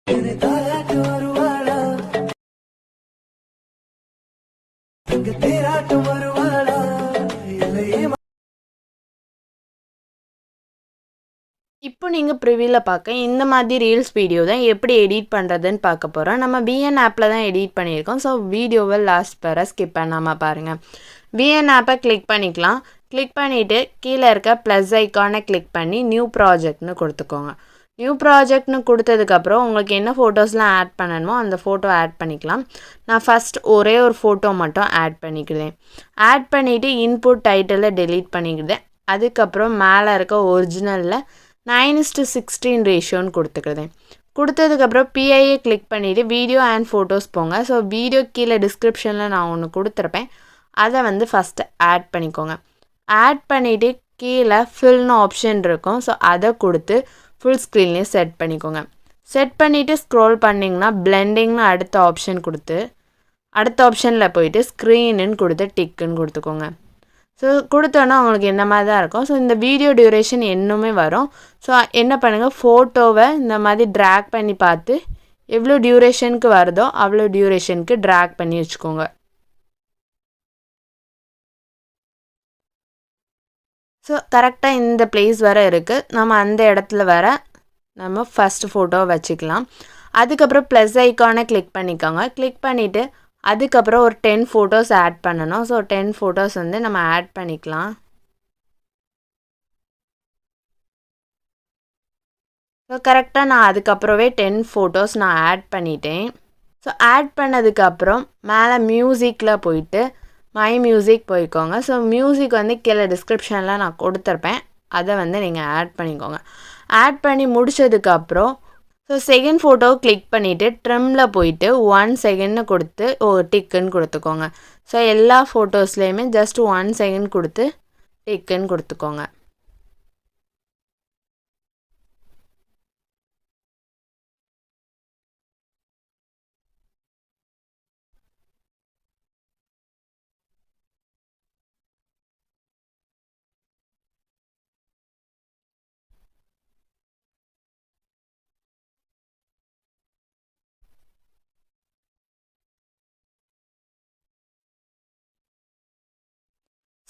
இப்போ நீங்கள் ப்ரிவியூவில் பார்க்க இந்த மாதிரி ரீல்ஸ் வீடியோ தான் எப்படி எடிட் பண்ணுறதுன்னு பார்க்க போகிறோம். நம்ம விஎன் ஆப்பில் தான் எடிட் பண்ணியிருக்கோம். ஸோ வீடியோவை லாஸ்ட் வர ஸ்கிப் பண்ணாமல் பாருங்கள். விஎன் ஆப்பை கிளிக் பண்ணிக்கலாம். கிளிக் பண்ணிவிட்டு கீழே இருக்க ப்ளஸ் ஐக்கானை கிளிக் பண்ணி நியூ ப்ராஜெக்ட்னு கொடுத்துக்கோங்க. நியூ ப்ராஜெக்ட்னு கொடுத்ததுக்கப்புறம் உங்களுக்கு என்ன ஃபோட்டோஸ்லாம் ஆட் பண்ணணுமோ அந்த ஃபோட்டோ ஆட் பண்ணிக்கலாம். நான் ஃபஸ்ட் ஒரே ஒரு ஃபோட்டோ மட்டும் ஆட் பண்ணிக்கிறேன். ஆட் பண்ணிவிட்டு இன்புட் டைட்டிலில் டெலீட் பண்ணிக்கிறேன். அதுக்கப்புறம் மேலே இருக்க ஒரிஜினலில் 9:16 ரேஷியோன்னு கொடுத்துக்கிறேன். கொடுத்ததுக்கப்புறம் பிஐஏ கிளிக் பண்ணிவிட்டு வீடியோ அண்ட் ஃபோட்டோஸ் போங்க. ஸோ வீடியோ கீழே டிஸ்கிரிப்ஷனில் நான் ஒன்று கொடுத்துருப்பேன். அதை ஃபஸ்ட்டு ஆட் பண்ணிக்கோங்க. ஆட் பண்ணிவிட்டு கீழே ஃபில்னு ஆப்ஷன் இருக்கும். ஸோ அதை கொடுத்து ஃபுல் ஸ்க்ரீன்லேயே செட் பண்ணிக்கோங்க. செட் பண்ணிவிட்டு ஸ்க்ரோல் பண்ணிங்கன்னா பிளெண்டிங்னு அடுத்த ஆப்ஷன் கொடுத்து அடுத்த ஆப்ஷனில் போயிட்டு ஸ்க்ரீனுன்னு கொடுத்து டிக்குன்னு கொடுத்துக்கோங்க. ஸோ கொடுத்தோன்னா உங்களுக்கு இந்த மாதிரி தான் இருக்கும். ஸோ இந்த வீடியோ டியூரேஷன் இன்னுமே வரும். ஸோ என்ன பண்ணுங்கள், ஃபோட்டோவை இந்த மாதிரி ட்ராக் பண்ணி பார்த்து எவ்வளோ டியூரேஷனுக்கு வருதோ அவ்வளோ டியூரேஷனுக்கு ட்ராக் பண்ணி வச்சுக்கோங்க. ஸோ கரெக்டாக இந்த பிளேஸ் வர இருக்குது. நம்ம அந்த இடத்துல வர நம்ம ஃபஸ்ட்டு ஃபோட்டோவை வச்சுக்கலாம். அதுக்கப்புறம் ப்ளஸ் ஐக்கானை கிளிக் பண்ணிக்கோங்க. கிளிக் பண்ணிவிட்டு அதுக்கப்புறம் ஒரு 10 ஃபோட்டோஸ் ஆட் பண்ணணும். ஸோ 10 ஃபோட்டோஸ் நம்ம ஆட் பண்ணிக்கலாம். ஸோ கரெக்டாக நான் அதுக்கப்புறமே 10 ஃபோட்டோஸ் நான் ஆட் பண்ணிட்டேன். ஸோ ஆட் பண்ணதுக்கப்புறம் மேலே மியூசிக்கில் போயிட்டு மை மியூசிக் போய்க்கோங்க. ஸோ மியூசிக் கீழே டிஸ்கிரிப்ஷனில் நான் கொடுத்துருப்பேன். அதை நீங்கள் ஆட் பண்ணிக்கோங்க. ஆட் பண்ணி முடித்ததுக்கப்புறம் ஸோ செகண்ட் ஃபோட்டோ கிளிக் பண்ணிவிட்டு ட்ரிம்மில் போயிட்டு 1 செகண்ட்னு கொடுத்து ஒரு டிக்குன்னு கொடுத்துக்கோங்க. ஸோ எல்லா ஃபோட்டோஸ்லேயுமே ஜஸ்ட் 1 செகண்ட் கொடுத்து டிக்குன்னு கொடுத்துக்கோங்க.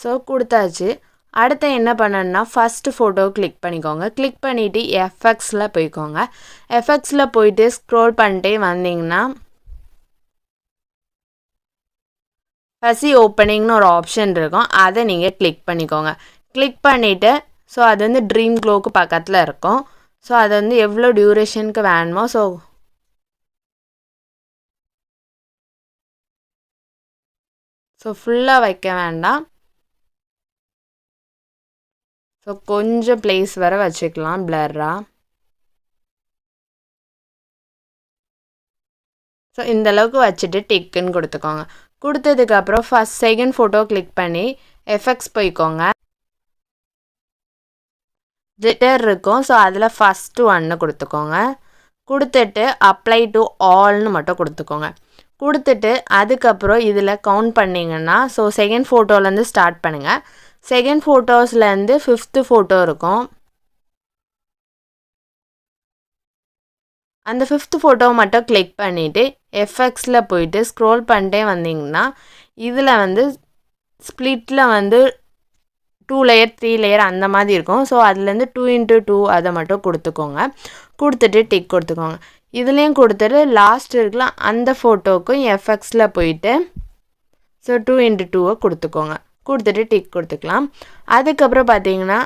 ஸோ கொடுத்தாச்சு. அடுத்து என்ன பண்ணணுன்னா ஃபஸ்ட்டு ஃபோட்டோ கிளிக் பண்ணிக்கோங்க. கிளிக் பண்ணிவிட்டு எஃப்எக்ஸில் போய்க்கோங்க. எஃப்எக்ஸில் போயிட்டு ஸ்க்ரோல் பண்ணிட்டே வந்தீங்கன்னா ஃபஸி ஓப்பனிங்னு ஒரு ஆப்ஷன் இருக்கும். அதை நீங்கள் கிளிக் பண்ணிக்கோங்க. கிளிக் பண்ணிவிட்டு ஸோ அது ட்ரீம் க்ளோக்கு பக்கத்தில் இருக்கும். ஸோ அது எவ்வளோ டியூரேஷனுக்கு வேணுமோ ஸோ ஃபுல்லாக வைக்க வேண்டாம். ஸோ கொஞ்சம் பிளேஸ் வர வச்சுக்கலாம் பிளர்ராக. ஸோ இந்தளவுக்கு வச்சுட்டு டிக்குன்னு கொடுத்துக்கோங்க. கொடுத்ததுக்கப்புறம் செகண்ட் ஃபோட்டோ கிளிக் பண்ணி எஃபெக்ட்ஸ் போய்க்கோங்க. ஜிட்டர் இருக்கும். ஸோ அதில் ஃபஸ்ட்டு 1 கொடுத்துக்கோங்க. கொடுத்துட்டு அப்ளை டு ஆல்னு மட்டும் கொடுத்துக்கோங்க. கொடுத்துட்டு அதுக்கப்புறம் இதில் கவுண்ட் பண்ணிங்கன்னா ஸோ செகண்ட் ஃபோட்டோலேருந்து ஸ்டார்ட் பண்ணுங்கள். செகண்ட் ஃபோட்டோஸ்லேருந்து 5th ஃபோட்டோ இருக்கும். அந்த 5th ஃபோட்டோ மட்டும் கிளிக் பண்ணிவிட்டு எஃப்எக்ஸில் போயிட்டு ஸ்க்ரோல் பண்ணிட்டே வந்தீங்கன்னா இதில் ஸ்ப்ளிட்டில் 2 லேயர் 3 லேயர் அந்த மாதிரி இருக்கும். ஸோ அதுலேருந்து 2x2 அதை மட்டும் கொடுத்துக்கோங்க. கொடுத்துட்டு டிக் கொடுத்துக்கோங்க. இதுலேயும் கொடுத்துட்டு லாஸ்ட் இருக்கலாம் அந்த ஃபோட்டோவுக்கும் எஃப்எக்ஸில் போயிட்டு ஸோ 2x2 கொடுத்துக்கோங்க. கொடுத்துட்டு டிக் கொடுத்துக்கலாம். அதுக்கப்புறம் பார்த்தீங்கன்னா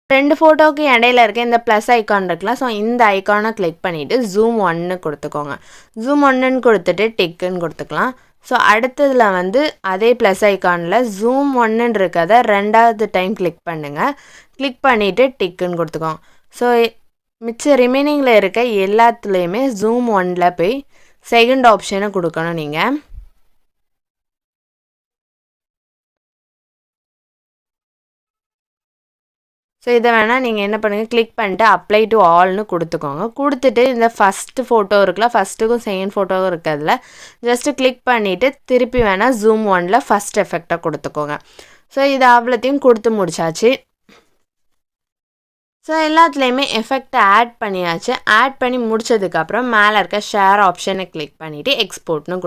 2 ஃபோட்டோவுக்கு இடையில இருக்க இந்த ப்ளஸ் ஐக்கான் இருக்கலாம். ஸோ இந்த ஐக்கானை கிளிக் பண்ணிவிட்டு ஜூம் 1 கொடுத்துக்கோங்க. ஜூம் 1 கொடுத்துட்டு டிக்குன்னு கொடுத்துக்கலாம். ஸோ அடுத்ததில் அதே ப்ளஸ் ஐக்கானில் ஜூம் 1 இருக்கிறத 2வது டைம் கிளிக் பண்ணுங்கள். கிளிக் பண்ணிவிட்டு டிக்குன்னு கொடுத்துக்கோங்க. ஸோ மிச்ச ரிமைனிங்கில் இருக்க எல்லாத்துலேயுமே ஜூம் 1 போய் செகண்ட் ஆப்ஷனை கொடுக்கணும் நீங்கள். ஸோ இதை வேணால் நீங்கள் என்ன பண்ணுங்கள், கிளிக் பண்ணிட்டு அப்ளை டு ஆல்னு கொடுத்துக்கோங்க. கொடுத்துட்டு இந்த ஃபஸ்ட்டு ஃபோட்டோ இருக்குல்ல, ஃபஸ்ட்டுக்கும் செகண்ட் ஃபோட்டோவும் இருக்கிறதுல ஜஸ்ட்டு கிளிக் பண்ணிவிட்டு திருப்பி வேணால் ஜூம் 1 ஃபஸ்ட் எஃபெக்டாக கொடுத்துக்கோங்க. ஸோ இது அவ்வளோத்தையும் கொடுத்து முடிச்சாச்சு. ஸோ எல்லாத்துலேயுமே எஃபெக்டை ஆட் பண்ணியாச்சு. ஆட் பண்ணி முடிச்சதுக்கப்புறம் மேலே இருக்க ஷேர் ஆப்ஷனை கிளிக் பண்ணிவிட்டு எக்ஸ்போர்ட்னு